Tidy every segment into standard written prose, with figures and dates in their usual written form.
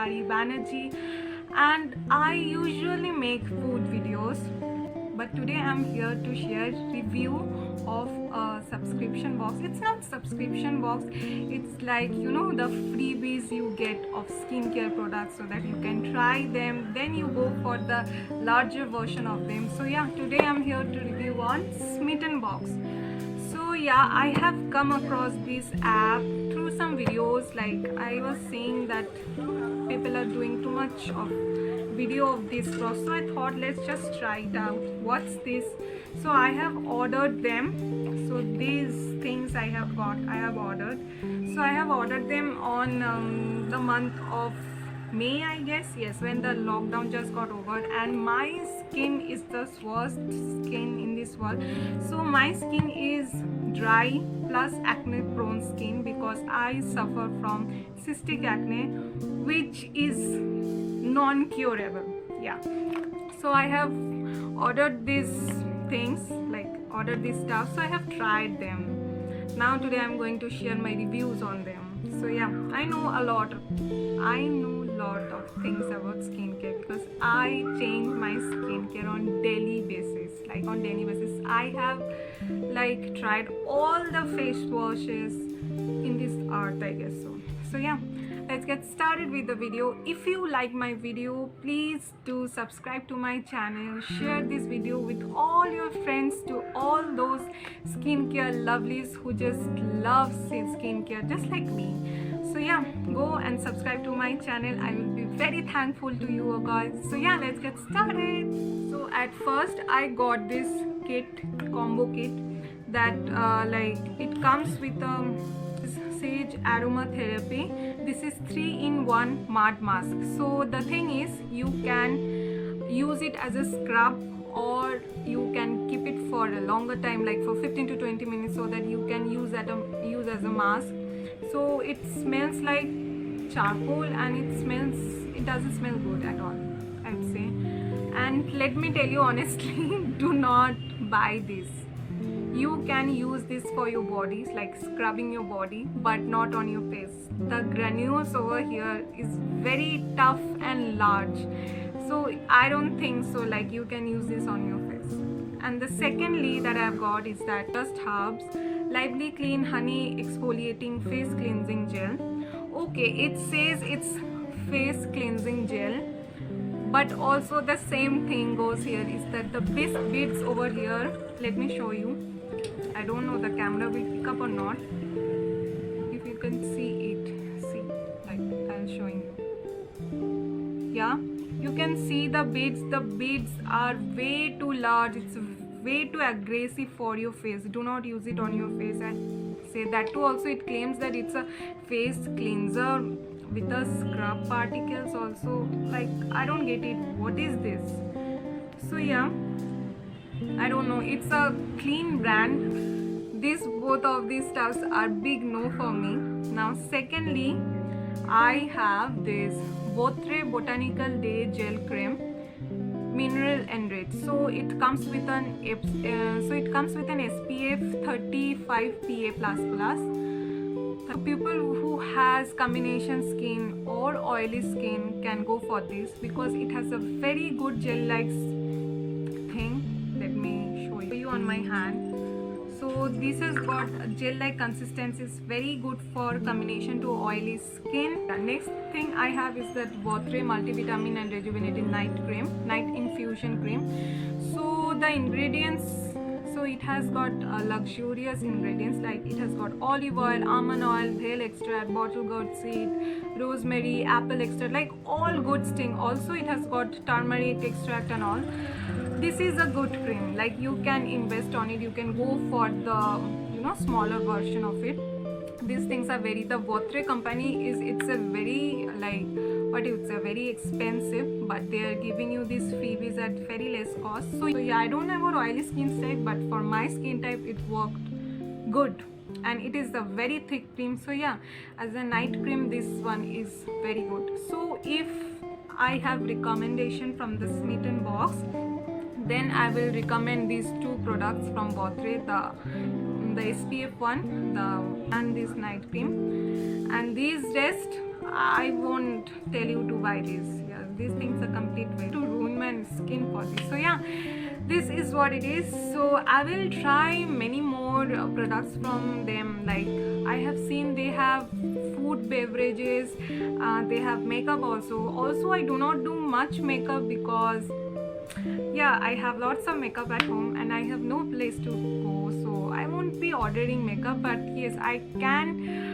Shari Banerjee, and I usually make food videos, but today I'm here to share review of a subscription box. It's not subscription box, it's like the freebies you get of skincare products so that you can try them, then you go for the larger version of them. So yeah, today I'm here to review on Smitten Box. So yeah, I have come across this app through some videos. Like I was seeing that people are doing too much of video of this cross, so I thought let's just try it out. What's this? So I have ordered them. So these things I have ordered. So I have ordered them on the month of May, I guess. Yes, when the lockdown just got over, and my skin is the worst skin in this world. So my skin is dry plus acne prone skin because I suffer from cystic acne, which is non-curable. Yeah, so I have ordered these things, like ordered this stuff. So I have tried them. Now today I'm going to share my reviews on them. So yeah, I know a lot of things about skincare because I change my skincare on daily basis. Like on daily basis I have like tried all the face washes in this art, I guess. So yeah, let's get started with the video. If you like my video, please do subscribe to my channel, share this video with all your friends, to all those skincare lovelies who just love skincare just like me. So yeah, go and subscribe to my channel. I will be very thankful to you guys. So yeah, let's get started. So at first I got this combo kit that like it comes with sage aromatherapy. This is 3-in-1 mud mask. So the thing is, you can use it as a scrub, or you can keep it for a longer time, like for 15 to 20 minutes, so that you can use as a mask. So it smells like charcoal, and it doesn't smell good at all, I would say. And let me tell you honestly, do not buy this. You can use this for your bodies, like scrubbing your body, but not on your face. The granules over here is very tough and large, so I don't think so like you can use this on your face. And the secondly that I've got is that Just Herbs Lively Clean Honey Exfoliating Face Cleansing Gel. Okay, it says it's face cleansing gel, but also the same thing goes here, is that the bits over here, let me show you. I don't know the camera will pick up or not. If you can see it, see, like I'm showing you. Yeah, you can see the beads. The beads are way too large. It's way too aggressive for your face. Do not use it on your face. And say that too. Also, it claims that it's a face cleanser with the scrub particles also. Like I don't get it. What is this? So yeah, I don't know. It's a clean brand. Both of these stuffs are big no for me. Now secondly, I have this Botre Botanical Day Gel Cream, mineral enriched. So it comes with an SPF 35 PA++. The people who has combination skin or oily skin can go for this because it has a very good gel-like thing. Let me show you on my hand. So this has got a gel-like consistency. It's very good for combination to oily skin. The next thing I have is that Botre Multivitamin and Rejuvenating Night Infusion Cream. So the ingredients, so it has got luxurious ingredients, like it has got olive oil, almond oil, bhel extract, bottle gourd seed, rosemary, apple extract, like all good thing. Also it has got turmeric extract and all. This is a good cream, like you can invest on it. You can go for the smaller version of it. These things are the Botre company it's a very very expensive, but they are giving you these freebies at very less cost. So yeah, I don't have an oily skin type, but for my skin type it worked good, and it is a very thick cream. So yeah, as a night cream, this one is very good. So if I have recommendation from the Smitten Box, then I will recommend these two products from Botre, the SPF one, and this night cream. And these rest I won't tell you to buy this. Yeah, these things are complete way to ruin my skin for this. So yeah, this is what it is. So I will try many more products from them. Like I have seen they have food, beverages, they have makeup also. I do not do much makeup because yeah, I have lots of makeup at home and I have no place to go, so I won't be ordering makeup. But yes, I can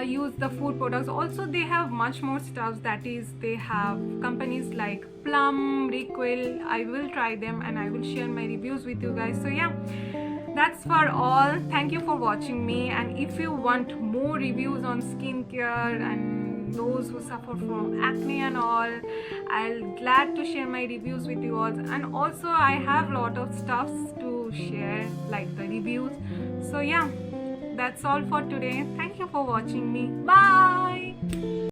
use the food products. Also they have much more stuff, that is they have companies like Plum, Requel. I will try them and I will share my reviews with you guys. So yeah, that's for all. Thank you for watching me, and if you want more reviews on skincare and those who suffer from acne and all, I'll glad to share my reviews with you all. And also I have lot of stuffs to share, like the reviews. So yeah, that's all for today. Thank you for watching me. Bye.